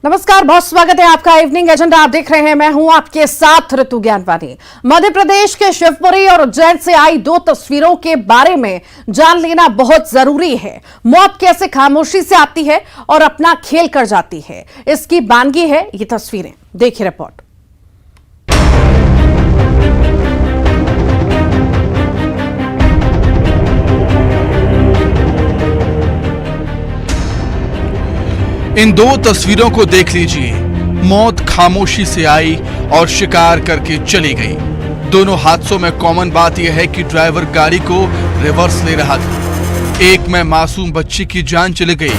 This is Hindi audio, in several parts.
नमस्कार, बहुत स्वागत है आपका। इवनिंग एजेंडा आप देख रहे हैं, मैं हूं आपके साथ ऋतु ज्ञानवानी। मध्य प्रदेश के शिवपुरी और उज्जैन से आई दो तस्वीरों के बारे में जान लेना बहुत जरूरी है। मौत कैसे खामोशी से आती है और अपना खेल कर जाती है, इसकी बानगी है ये तस्वीरें। देखिए रिपोर्ट। इन दो तस्वीरों को देख लीजिए। मौत खामोशी से आई और शिकार करके चली गई। दोनों हादसों में कॉमन बात यह है कि ड्राइवर गाड़ी को रिवर्स ले रहा था। एक में मासूम बच्ची की जान चली गई,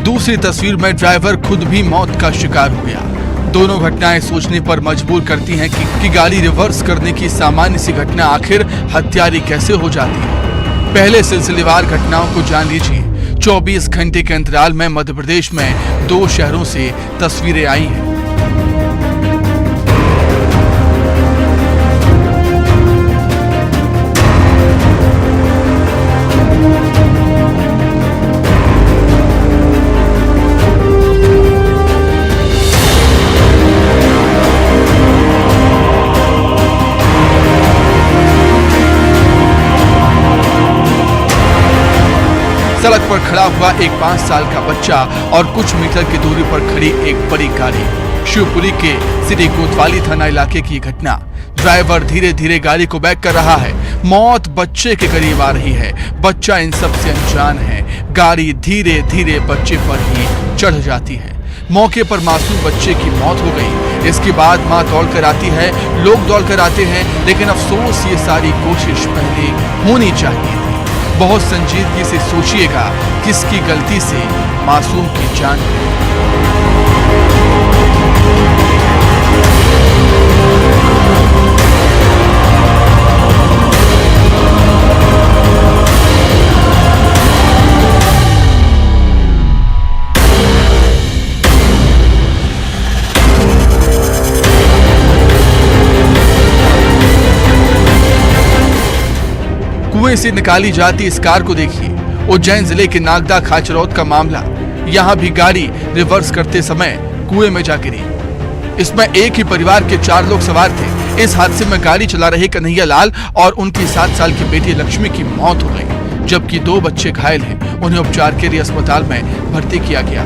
दूसरी तस्वीर में ड्राइवर खुद भी मौत का शिकार हो गया। दोनों घटनाएं सोचने पर मजबूर करती हैं कि गाड़ी रिवर्स करने की सामान्य सी घटना आखिर हत्यारी कैसे हो जाती है। पहले सिलसिलेवार घटनाओं को जान लीजिए। 24 घंटे के अंतराल में मध्य प्रदेश में दो शहरों से तस्वीरें आई हैं। सड़क पर खड़ा हुआ एक 5 साल का बच्चा और कुछ मीटर की दूरी पर खड़ी एक बड़ी गाड़ी। शिवपुरी के सिटी कोतवाली थाना इलाके की घटना। ड्राइवर धीरे धीरे गाड़ी को बैक कर रहा है। मौत बच्चे के करीब आ रही है। बच्चा इन सब से अनजान है। गाड़ी धीरे धीरे बच्चे पर ही चढ़ जाती है। मौके पर मासूम बच्चे की मौत हो गई। इसके बाद मां दौड़ कर आती है, लोग दौड़ कर आते हैं, लेकिन अफसोस ये सारी कोशिश पहले होनी चाहिए थी। बहुत संजीदगी से सोचिएगा किसकी गलती से मासूम की जान गई। कुएं से निकाली जाती इस कार को देखिए। उज्जैन जिले के नागदा खाचरौद का मामला। यहाँ भी गाड़ी रिवर्स करते समय कुएं में जा गिरी। इसमें एक ही परिवार के 4 लोग सवार थे। इस हादसे में गाड़ी चला रहे कन्हैया लाल और उनकी 7 साल की बेटी लक्ष्मी की मौत हो गई, जबकि 2 बच्चे घायल हैं। उन्हें उपचार के लिए अस्पताल में भर्ती किया गया।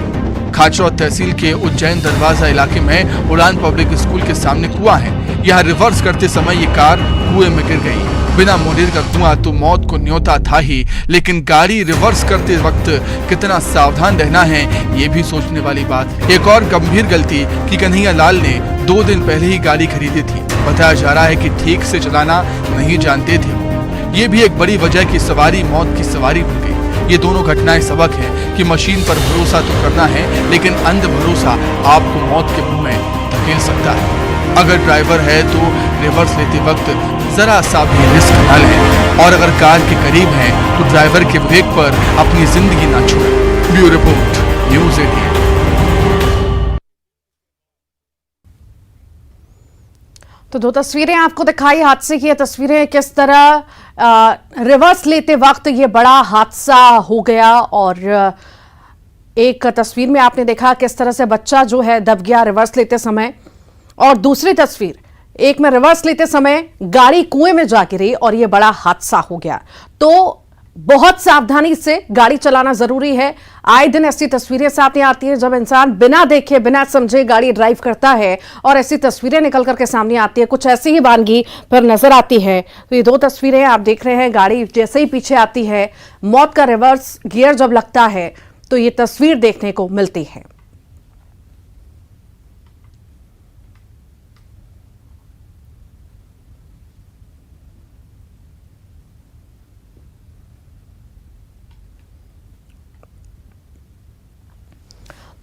खाचरौद तहसील के उज्जैन दरवाजा इलाके में उड़ान पब्लिक स्कूल के सामने कुआं है। यहाँ रिवर्स करते समय ये कार कुएं में गिर गई। बिना मुंडेर का कुआं तो मौत को न्योता था ही, लेकिन गाड़ी रिवर्स करते वक्त कितना सावधान रहना है ये भी सोचने वाली बात। एक और गंभीर गलती कि कन्हैया लाल ने 2 दिन पहले ही गाड़ी खरीदी थी। बताया जा रहा है कि ठीक से चलाना नहीं जानते थे। ये भी एक बड़ी वजह की सवारी मौत की सवारी बन गई। ये दोनों घटनाएं सबक है कि मशीन पर भरोसा तो करना है, लेकिन अंध भरोसा आपको मौत के मुंह में धकेल सकता है। अगर ड्राइवर है तो रिवर्स लेते वक्त जरा सा भी रिस्क न लें, और अगर कार के करीब हैं तो ड्राइवर के ब्रेक पर अपनी जिंदगी ना छोड़ें। Bureau report, news 18। तो दो तस्वीरें आपको दिखाई हादसे की। तस्वीरें किस तरह रिवर्स लेते वक्त ये बड़ा हादसा हो गया, और एक तस्वीर में आपने देखा किस तरह से बच्चा जो है दब गया रिवर्स लेते समय, और दूसरी तस्वीर एक में रिवर्स लेते समय गाड़ी कुएं में जा गिरी और यह बड़ा हादसा हो गया। तो बहुत सावधानी से गाड़ी चलाना जरूरी है। आए दिन ऐसी तस्वीरें सामने आती हैं जब इंसान बिना देखे बिना समझे गाड़ी ड्राइव करता है और ऐसी तस्वीरें निकल करके सामने आती है। कुछ ऐसी ही वानगी पर नजर आती है। तो ये दो तस्वीरें आप देख रहे हैं, गाड़ी जैसे ही पीछे आती है, मौत का रिवर्स गियर जब लगता है तो ये तस्वीर देखने को मिलती है।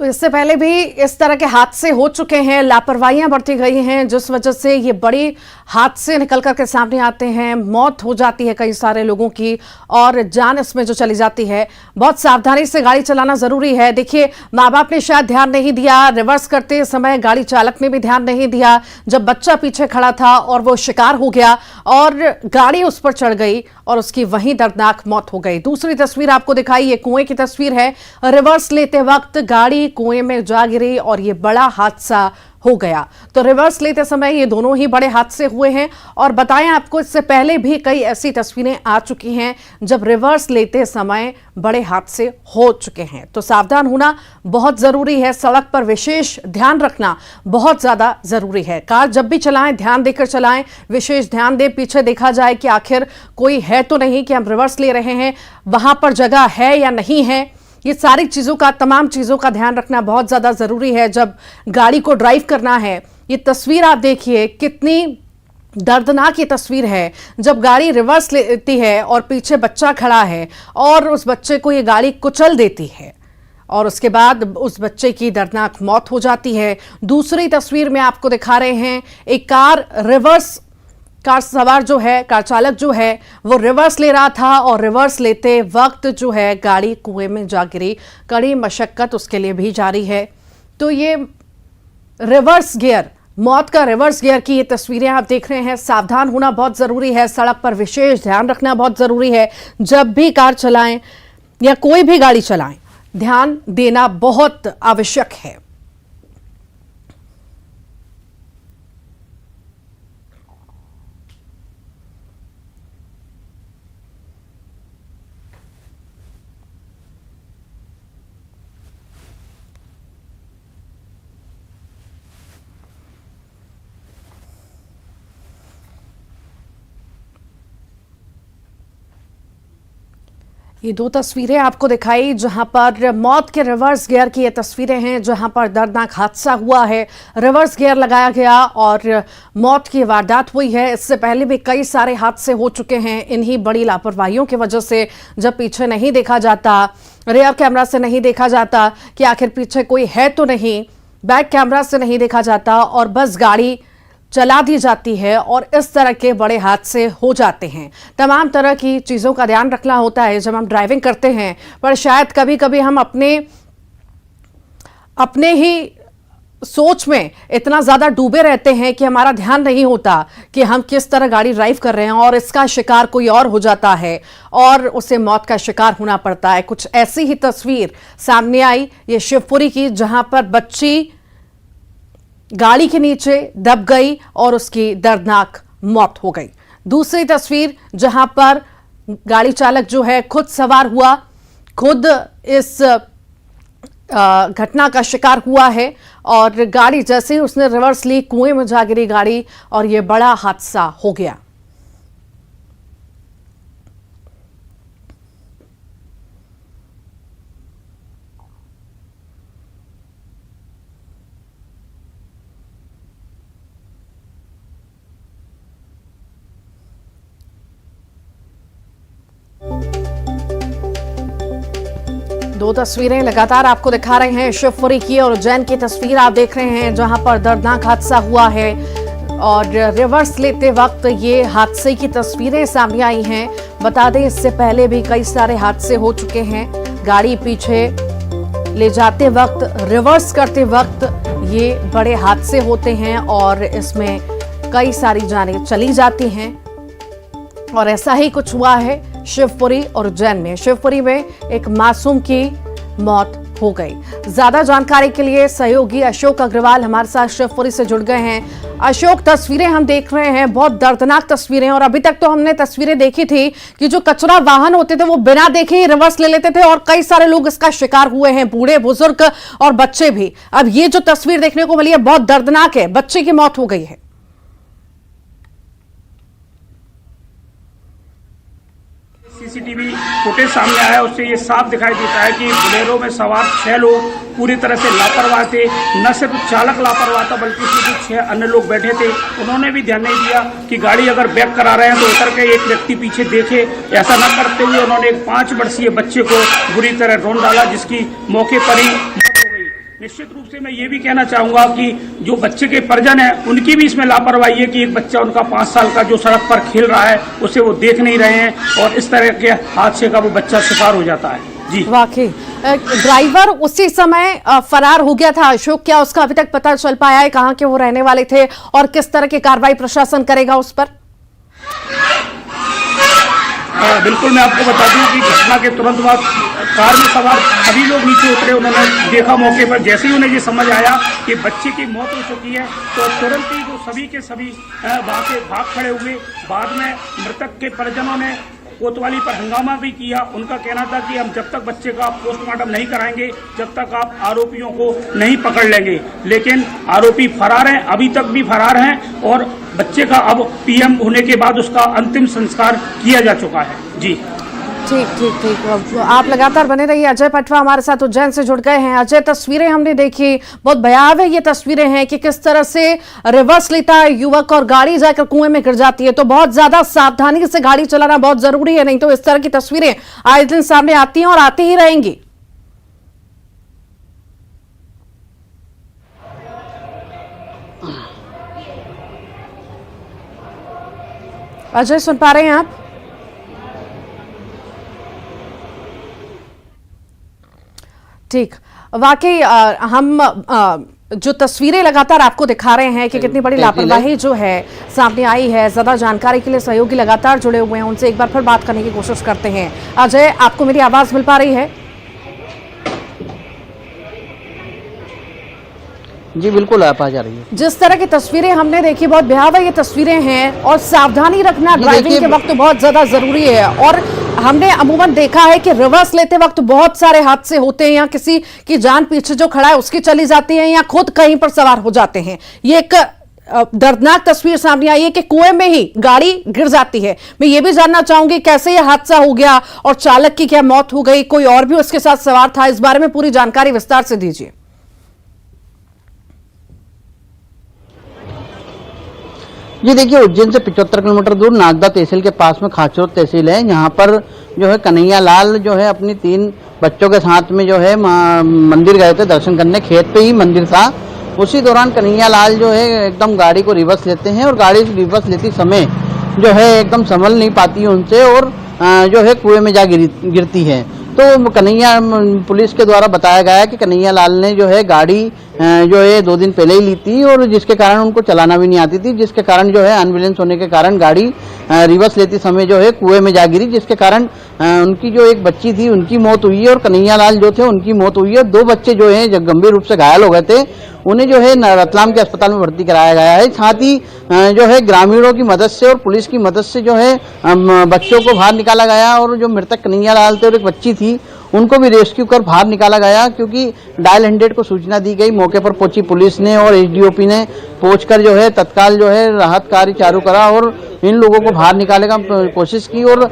तो इससे पहले भी इस तरह के हादसे हो चुके हैं, लापरवाहियां बरती गई हैं, जिस वजह से ये बड़ी हादसे निकल करके सामने आते हैं, मौत हो जाती है कई सारे लोगों की और जान इसमें जो चली जाती है। बहुत सावधानी से गाड़ी चलाना जरूरी है। देखिए, माँ बाप ने शायद ध्यान नहीं दिया, रिवर्स करते समय गाड़ी चालक ने भी ध्यान नहीं दिया, जब बच्चा पीछे खड़ा था और वो शिकार हो गया और गाड़ी उस पर चढ़ गई और उसकी वहीं दर्दनाक मौत हो गई। दूसरी तस्वीर आपको दिखाई, ये कुएं की तस्वीर है। रिवर्स लेते वक्त गाड़ी कुएं में जा गिरी और ये बड़ा हादसा हो गया। तो रिवर्स लेते समय ये दोनों ही बड़े हादसे हुए हैं और बताएं आपको, इससे पहले भी कई ऐसी तस्वीरें आ चुकी हैं जब रिवर्स लेते समय बड़े हादसे हो चुके हैं। तो सावधान होना बहुत जरूरी है, सड़क पर विशेष ध्यान रखना बहुत ज्यादा जरूरी है। कार जब भी चलाएं ध्यान देकर चलाएं, विशेष ध्यान दें, पीछे देखा जाए कि आखिर कोई है तो नहीं, कि हम रिवर्स ले रहे हैं वहां पर जगह है या नहीं है। ये सारी चीज़ों का, तमाम चीज़ों का ध्यान रखना बहुत ज़्यादा ज़रूरी है जब गाड़ी को ड्राइव करना है। ये तस्वीर आप देखिए, कितनी दर्दनाक ये तस्वीर है जब गाड़ी रिवर्स लेती है और पीछे बच्चा खड़ा है और उस बच्चे को ये गाड़ी कुचल देती है और उसके बाद उस बच्चे की दर्दनाक मौत हो जाती है। दूसरी तस्वीर में आपको दिखा रहे हैं, एक कार सवार जो है, कार चालक जो है, वो रिवर्स ले रहा था और रिवर्स लेते वक्त जो है गाड़ी कुएं में जा गिरी। कड़ी मशक्कत उसके लिए भी जारी है। तो ये रिवर्स गियर, मौत का रिवर्स गियर की ये तस्वीरें आप देख रहे हैं। सावधान होना बहुत जरूरी है, सड़क पर विशेष ध्यान रखना बहुत जरूरी है। जब भी कार चलाएं या कोई भी गाड़ी चलाएं, ध्यान देना बहुत आवश्यक है। ये दो तस्वीरें आपको दिखाई जहां पर मौत के रिवर्स गियर की ये तस्वीरें हैं, जहां पर दर्दनाक हादसा हुआ है, रिवर्स गियर लगाया गया और मौत की वारदात हुई है। इससे पहले भी कई सारे हादसे हो चुके हैं इन्हीं बड़ी लापरवाहियों की वजह से। जब पीछे नहीं देखा जाता, रेयर कैमरा से नहीं देखा जाता कि आखिर पीछे कोई है तो नहीं, बैक कैमरा से नहीं देखा जाता और बस गाड़ी चला दी जाती है और इस तरह के बड़े हादसे हो जाते हैं। तमाम तरह की चीज़ों का ध्यान रखना होता है जब हम ड्राइविंग करते हैं, पर शायद कभी कभी हम अपने ही सोच में इतना ज़्यादा डूबे रहते हैं कि हमारा ध्यान नहीं होता कि हम किस तरह गाड़ी ड्राइव कर रहे हैं और इसका शिकार कोई और हो जाता है और उसे मौत का शिकार होना पड़ता है। कुछ ऐसी ही तस्वीर सामने आई, ये शिवपुरी की, जहां पर बच्ची गाड़ी के नीचे दब गई और उसकी दर्दनाक मौत हो गई। दूसरी तस्वीर जहां पर गाड़ी चालक जो है खुद सवार हुआ, खुद इस घटना का शिकार हुआ है और गाड़ी जैसे ही उसने रिवर्स ली, कुएं में जा गिरी गाड़ी और यह बड़ा हादसा हो गया। दो तस्वीरें लगातार आपको दिखा रहे हैं, शिवपुरी की और उज्जैन की तस्वीर आप देख रहे हैं जहां पर दर्दनाक हादसा हुआ है और रिवर्स लेते वक्त ये हादसे की तस्वीरें सामने आई हैं। बता दें, इससे पहले भी कई सारे हादसे हो चुके हैं। गाड़ी पीछे ले जाते वक्त, रिवर्स करते वक्त ये बड़े हादसे होते हैं और इसमें कई सारी जानें चली जाती हैं और ऐसा ही कुछ हुआ है शिवपुरी और उज्जैन में। शिवपुरी में एक मासूम की मौत हो गई। ज्यादा जानकारी के लिए सहयोगी अशोक अग्रवाल हमारे साथ शिवपुरी से जुड़ गए हैं। अशोक, तस्वीरें हम देख रहे हैं, बहुत दर्दनाक तस्वीरें, और अभी तक तो हमने तस्वीरें देखी थी कि जो कचरा वाहन होते थे वो बिना देखे ही रिवर्स ले लेते थे और कई सारे लोग इसका शिकार हुए हैं, बूढ़े बुजुर्ग और बच्चे भी। अब ये जो तस्वीर देखने को मिली है बहुत दर्दनाक है, बच्चे की मौत हो गई है। सीसीटीवी फुटेज सामने आया, उससे ये साफ दिखाई देता है कि बोलेरो में सवार 6 लोग पूरी तरह से लापरवाह थे। न सिर्फ चालक लापरवाह था बल्कि इसमें 6 अन्य लोग बैठे थे, उन्होंने भी ध्यान नहीं दिया कि गाड़ी अगर बैक करा रहे हैं तो उतर के एक व्यक्ति पीछे देखे। ऐसा न करते हुए उन्होंने एक 5 वर्षीय बच्चे को बुरी तरह रौंद डाला, जिसकी मौके पर ही मौत हो गई। निश्चित रूप से मैं ये भी कहना चाहूंगा कि जो बच्चे के परिजन हैं उनकी भी इसमें लापरवाही है कि एक बच्चा उनका 5 साल का जो सड़क पर खेल रहा है उसे वो देख नहीं रहे हैं और इस तरह के हादसे का वो बच्चा शिकार हो जाता है। जी वाकई ड्राइवर उसी समय फरार हो गया था। अशोक, क्या उसका अभी तक पता चल पाया है कहां के वो रहने वाले थे और किस तरह की कार्रवाई प्रशासन करेगा उस पर? बिल्कुल, मैं आपको बता दूं कि घटना के तुरंत बाद कार में सवार सभी लोग नीचे उतरे। उन्होंने देखा मौके पर, जैसे ही उन्हें ये समझ आया कि बच्चे की मौत हो चुकी है तो तुरंत ही वो सभी के सभी वहां से भाग खड़े हुए। बाद में मृतक के परिजनों ने कोतवाली पर हंगामा भी किया। उनका कहना था कि हम जब तक बच्चे का पोस्टमार्टम नहीं कराएंगे जब तक आप आरोपियों को नहीं पकड़ लेंगे। लेकिन आरोपी फरार हैं, अभी तक भी फरार हैं और बच्चे का अब पीएम होने के बाद उसका अंतिम संस्कार किया जा चुका है। जी ठीक। आप लगातार बने रहिए। अजय पटवा हमारे साथ उज्जैन से जुड़ गए हैं। अजय, तस्वीरें हमने देखी, बहुत भयावह ये तस्वीरें हैं कि किस तरह से रिवर्स लेता है युवक और गाड़ी जाकर कुएं में गिर जाती है। तो बहुत ज्यादा सावधानी से गाड़ी चलाना बहुत जरूरी है, नहीं तो इस तरह की तस्वीरें आए दिन सामने आती हैं और आती ही रहेंगी। अजय, सुन पा रहे हैं आप? ठीक, वाकई हम जो तस्वीरें लगातार आपको दिखा रहे हैं कि कितनी बड़ी लापरवाही जो है सामने आई है। ज्यादा जानकारी के लिए सहयोगी लगातार जुड़े हुए हैं, उनसे एक बार फिर बात करने की कोशिश करते हैं। अजय, आपको मेरी आवाज मिल पा रही है? जी बिल्कुल, आप आ जा रही है। जिस तरह की तस्वीरें हमने देखी, बहुत भयावह ये तस्वीरें हैं और सावधानी रखना ड्राइविंग के वक्त बहुत ज्यादा जरूरी है। और हमने अमूमन देखा है कि रिवर्स लेते वक्त बहुत सारे हादसे होते हैं, या किसी की जान पीछे जो खड़ा है उसकी चली जाती है या खुद कहीं पर सवार हो जाते हैं। ये एक दर्दनाक तस्वीर सामने आई है कि कुएं में ही गाड़ी गिर जाती है। मैं ये भी जानना चाहूंगी कैसे यह हादसा हो गया और चालक की क्या मौत हो गई, कोई और भी उसके साथ सवार था? इस बारे में पूरी जानकारी विस्तार से दीजिए। जी देखिए, उज्जैन से 75 किलोमीटर दूर नागदा तहसील के पास में खाचरोद तहसील है। यहाँ पर जो है कन्हैया लाल जो है अपनी 3 बच्चों के साथ में जो है मंदिर गए थे दर्शन करने। खेत पे ही मंदिर था। उसी दौरान कन्हैया लाल जो है एकदम गाड़ी को रिवर्स लेते हैं और गाड़ी रिवर्स लेते समय जो है एकदम संभल नहीं पाती है उनसे और जो है कुएं में जा गिरती है। तो कन्हैया पुलिस के द्वारा बताया गया है कि कन्हैया लाल ने जो है गाड़ी जो है 2 दिन पहले ही ली थी और जिसके कारण उनको चलाना भी नहीं आती थी, जिसके कारण जो है अनबैलेंस होने के कारण गाड़ी रिवर्स लेते समय जो है कुएं में जा गिरी, जिसके कारण उनकी जो एक बच्ची थी उनकी मौत हुई है और कन्हैया लाल जो थे उनकी मौत हुई है। 2 बच्चे जो है जब गंभीर रूप से घायल हो गए थे उन्हें जो है रतलाम के अस्पताल में भर्ती कराया गया है। साथ ही जो है ग्रामीणों की मदद से और पुलिस की मदद से जो है बच्चों को बाहर निकाला गया और जो मृतक कन्हैया लाल थे और एक बच्ची थी उनको भी रेस्क्यू कर बाहर निकाला गया, क्योंकि डायल 100 को सूचना दी गई। मौके पर पहुंची पुलिस ने और एसडीओपी ने पहुंचकर जो है तत्काल जो है राहत कार्य चालू करा और इन लोगों को बाहर निकालने का कोशिश की और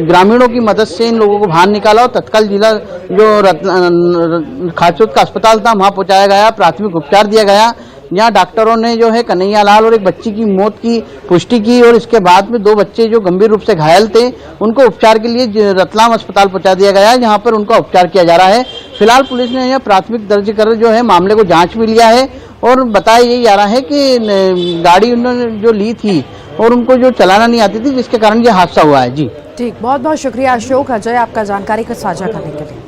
ग्रामीणों की मदद से इन लोगों को बाहर निकाला और तत्काल जिला जो खाचरोद का अस्पताल था वहां पहुंचाया गया, प्राथमिक उपचार दिया गया। यहाँ डॉक्टरों ने जो है कन्हैया लाल और एक बच्ची की मौत की पुष्टि की और इसके बाद में 2 बच्चे जो गंभीर रूप से घायल थे उनको उपचार के लिए रतलाम अस्पताल पहुंचा दिया गया है, जहां पर उनका उपचार किया जा रहा है। फिलहाल पुलिस ने यह प्राथमिक दर्ज कर जो है मामले को जांच भी लिया है और बताया यही जा रहा है कि गाड़ी उन्होंने जो ली थी और उनको जो चलाना नहीं आती थी, जिसके कारण यह हादसा हुआ है। जी ठीक, बहुत बहुत शुक्रिया अशोक, अजय, आपका जानकारी को साझा करने के लिए।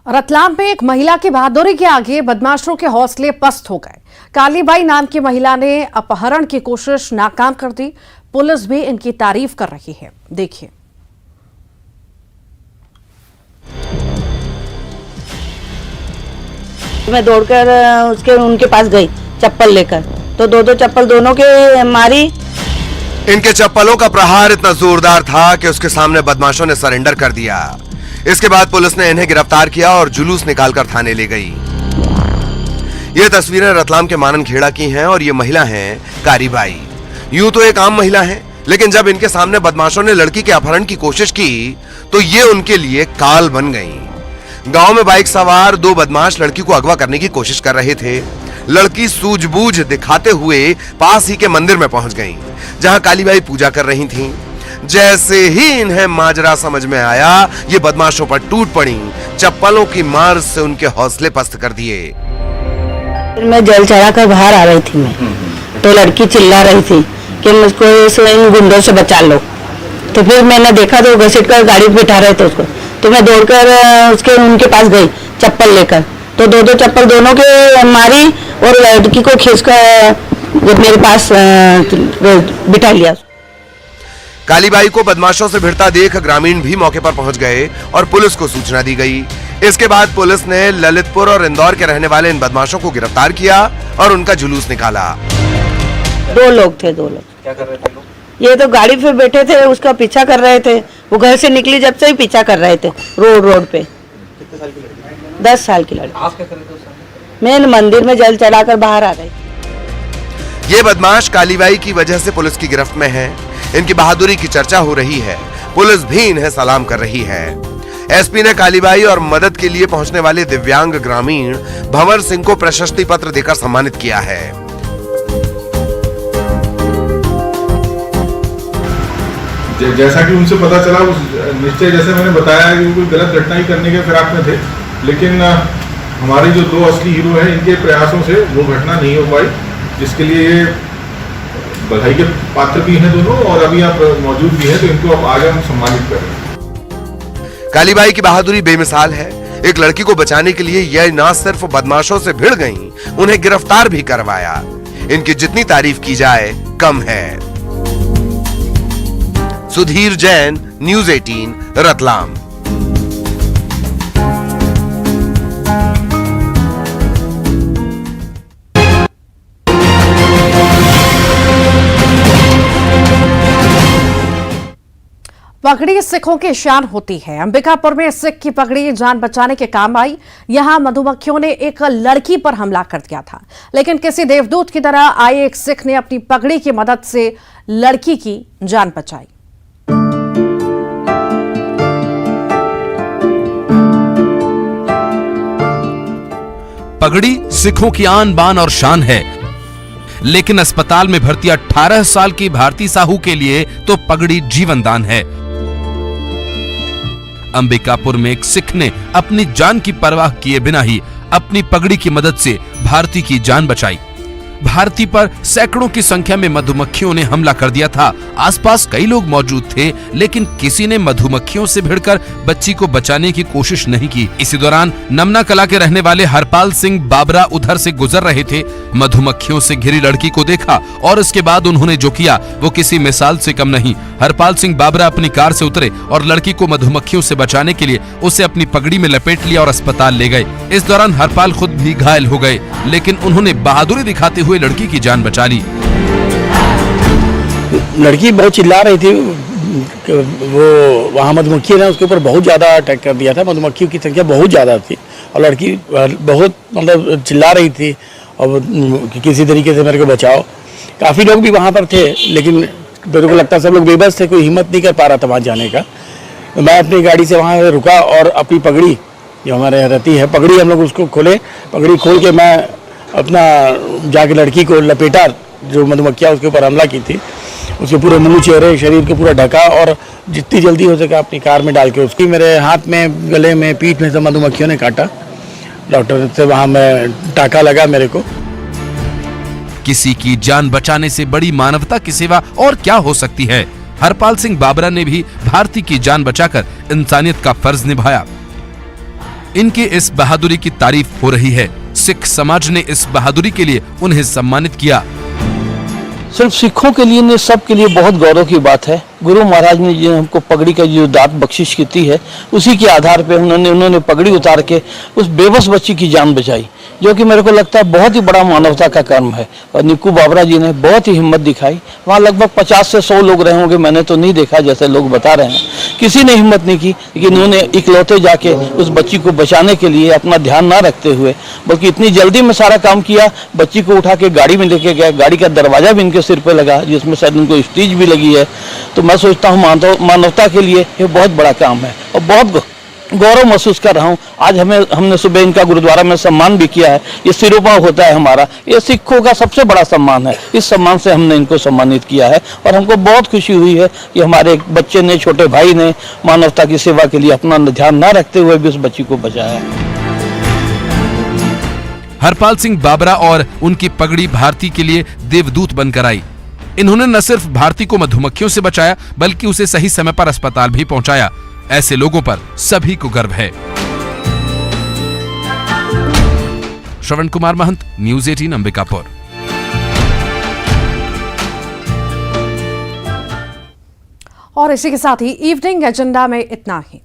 रतलाम में एक महिला की बहादुरी के आगे बदमाशों के हौसले पस्त हो गए। कालीबाई नाम की महिला ने अपहरण की कोशिश नाकाम कर दी। पुलिस भी इनकी तारीफ कर रही है, देखिए। मैं दौड़कर उनके पास गई चप्पल लेकर, तो 2 चप्पल दोनों के मारी। इनके चप्पलों का प्रहार इतना जोरदार था कि उसके सामने बदमाशों ने सरेंडर कर दिया। इसके बाद पुलिस ने इन्हें गिरफ्तार किया और जुलूस निकालकर थाने ले गई। ये तस्वीरें रतलाम के माननखेड़ा की हैं और ये महिला हैं कारीबाई। यूं तो एक आम महिला है, लेकिन जब इनके सामने बदमाशों ने लड़की के अपहरण की कोशिश की तो ये उनके लिए काल बन गई। गांव में बाइक सवार 2 बदमाश लड़की को अगवा करने की कोशिश कर रहे थे। लड़की सूझबूझ दिखाते हुए पास ही के मंदिर में पहुंच गईं, जहां कालीबाई पूजा कर रही थीं। जैसे ही इन्हें माजरा समझ में आया, ये बदमाशों पर टूट पड़ी, चप्पलों की मार से उनके हौसले पस्त कर दिए। फिर मैं जल चढ़ा कर बाहर आ रही थी मैं, तो लड़की चिल्ला रही थी कि मुझको इन गुंडों से बचा लो। तो फिर मैंने देखा तो घसीट कर गाड़ी पे बिठा रहे थे उसको, तो मैं दौड़कर उनके पास गई चप्पल लेकर, तो दो चप्पल दोनों के मारी और लड़की को खींचकर जब मेरे पास बिठा लिया। कालीबाई को बदमाशों से भिड़ता देख ग्रामीण भी मौके पर पहुंच गए और पुलिस को सूचना दी गई। इसके बाद पुलिस ने ललितपुर और इंदौर के रहने वाले इन बदमाशों को गिरफ्तार किया और उनका जुलूस निकाला। दो लोग थे। क्या कर रहे थे लोग? ये तो गाड़ी पे बैठे थे, उसका पीछा कर रहे थे। वो घर से निकली जब से ही पीछा कर रहे थे रोड पे। कितने साल की लड़की? 10 साल की लड़की। आप क्या कर रहे थे उस समय? मैं मंदिर में जल चढ़ाकर बाहर आ रही थी। ये बदमाश कालीबाई की वजह से पुलिस की गिरफ्त में हैं। इनकी बहादुरी की चर्चा हो रही है, पुलिस भी इन्हें सलाम कर रही है। एसपी ने कालीबाई और मदद के लिए पहुंचने वाले दिव्यांग ग्रामीण भंवर सिंह को प्रशस्ति पत्र देकर सम्मानित किया है। जैसा कि उनसे पता चला, उस निश्चय जैसे मैंने बताया कि वो कोई गलत घटना ही करने के फिराक में थे, लेकिन हमारे जो दो असली हीरो हैं, इनके प्रयासों से वो घटना नहीं हो पाई, जिसके लिए ये बधाई के पात्र भी हैं दोनों, और अभी आप मौजूद भी हैं, तो इनको अब आगे हम सम्मानित कर रहे हैं। कालीबाई की बहादुरी बेमिसाल है। एक लड़की को बचाने के लिए यह न सिर्फ बदमाशों से भिड़ गईं, उन्हें गिरफ्तार भी करवाया। इनकी जितनी तारीफ की जाए कम है। सुधीर जैन, न्यूज़ 18, रतलाम। पगड़ी सिखों की शान होती है। अंबिकापुर में सिख की पगड़ी जान बचाने के काम आई। यहां मधुमक्खियों ने एक लड़की पर हमला कर दिया था, लेकिन किसी देवदूत की तरह आए एक सिख ने अपनी पगड़ी की मदद से लड़की की जान बचाई। पगड़ी सिखों की आन बान और शान है, लेकिन अस्पताल में भर्ती 18 साल की भारती साहू के लिए तो पगड़ी जीवन दान है। अंबिकापुर में एक सिख ने अपनी जान की परवाह किए बिना ही अपनी पगड़ी की मदद से भारती की जान बचाई। भारती पर सैकड़ों की संख्या में मधुमक्खियों ने हमला कर दिया था। आसपास कई लोग मौजूद थे, लेकिन किसी ने मधुमक्खियों से भिड़कर बच्ची को बचाने की कोशिश नहीं की। इसी दौरान नमना कला के रहने वाले हरपाल सिंह बाबरा उधर से गुजर रहे थे। मधुमक्खियों से घिरी लड़की को देखा और इसके बाद उन्होंने जो किया वो किसी मिसाल से कम नहीं। हरपाल सिंह बाबरा अपनी कार से उतरे और लड़की को मधुमक्खियों से बचाने के लिए उसे अपनी पगड़ी में लपेट लिया और अस्पताल ले गए। इस दौरान हरपाल खुद भी घायल हो गए, लेकिन उन्होंने बहादुरी दिखाते हुए लड़की की जान बचा ली। लड़की बहुत चिल्ला रही थी, वो वहाँ मधुमक्खी ने उसके ऊपर बहुत ज़्यादा अटैक कर दिया था। मधुमक्खियों की संख्या बहुत ज़्यादा थी और लड़की बहुत मतलब चिल्ला रही थी और किसी तरीके से मेरे को बचाओ। काफ़ी लोग भी वहाँ पर थे, लेकिन मेरे को लगता सब लोग बेबस थे, कोई हिम्मत नहीं कर पा रहा था वहाँ जाने का। मैं अपनी गाड़ी से वहाँ रुका और अपनी पगड़ी जो हमारे रहती है, पगड़ी हम लोग उसको खोले, पगड़ी खोल के मैं अपना जाके लड़की को लपेटा, जो मधुमक्खियाँ उसके ऊपर हमला की थी, उसके पूरे मुंह, चेहरे, शरीर को पूरा ढका और जितनी जल्दी हो सके अपनी कार में डाल के उसकी मेरे हाथ में, गले में, पीठ में सब मधुमक्खियों ने काटा। डॉक्टर से वहाँ मैं टाका लगा मेरे को। किसी की जान बचाने से बड़ी मानवता की सेवा और क्या हो सकती है। हरपाल सिंह बाबरा ने भी भारती की जान बचाकर इंसानियत का फर्ज निभाया। इनकी इस बहादुरी की तारीफ हो रही है। सिख समाज ने इस बहादुरी के लिए उन्हें सम्मानित किया। सिर्फ सिखों के लिए नहीं, सबके लिए बहुत गौरव की बात है। गुरु महाराज ने जो हमको पगड़ी का जो दात बख्शिश की थी है, उसी के आधार पे उन्होंने पगड़ी उतार के उस बेबस बच्ची की जान बचाई, जो कि मेरे को लगता है बहुत ही बड़ा मानवता का कर्म है। और निक्कू बाबरा जी ने बहुत ही हिम्मत दिखाई। वहाँ लगभग 50 से 100 लोग रहे होंगे, मैंने तो नहीं देखा जैसे लोग बता रहे हैं। किसी ने हिम्मत नहीं की, लेकिन उन्होंने इकलौते जाके उस बच्ची को बचाने के लिए अपना ध्यान ना रखते हुए, बल्कि इतनी जल्दी में सारा काम किया। बच्ची को उठा के गाड़ी में लेके गया, गाड़ी का दरवाजा भी इनके सिर पे लगा, जिसमें शायद उनको स्टीच भी लगी है। तो मैं सोचता हूँ मानवता के लिए ये बहुत बड़ा काम है और बहुत गौरव महसूस कर रहा हूँ। आज हमने सुबह इनका गुरुद्वारा में सम्मान भी किया है। ये सिरोपा होता है हमारा, ये सिखों का सबसे बड़ा सम्मान है। इस सम्मान से हमने इनको सम्मानित किया है और हमको बहुत खुशी हुई है कि हमारे एक बच्चे ने, छोटे भाई ने मानवता की सेवा के लिए अपना ध्यान न रखते हुए भी उस बच्ची को बचाया। हरपाल सिंह बाबरा और उनकी पगड़ी भारती के लिए देवदूत बनकर आई। इन्होंने न सिर्फ भारती को मधुमक्खियों से बचाया बल्कि उसे सही समय पर अस्पताल भी पहुंचाया। ऐसे लोगों पर सभी को गर्व है। श्रवण कुमार महंत, न्यूज़ 18 अंबिकापुर। और इसी के साथ ही इवनिंग एजेंडा में इतना ही।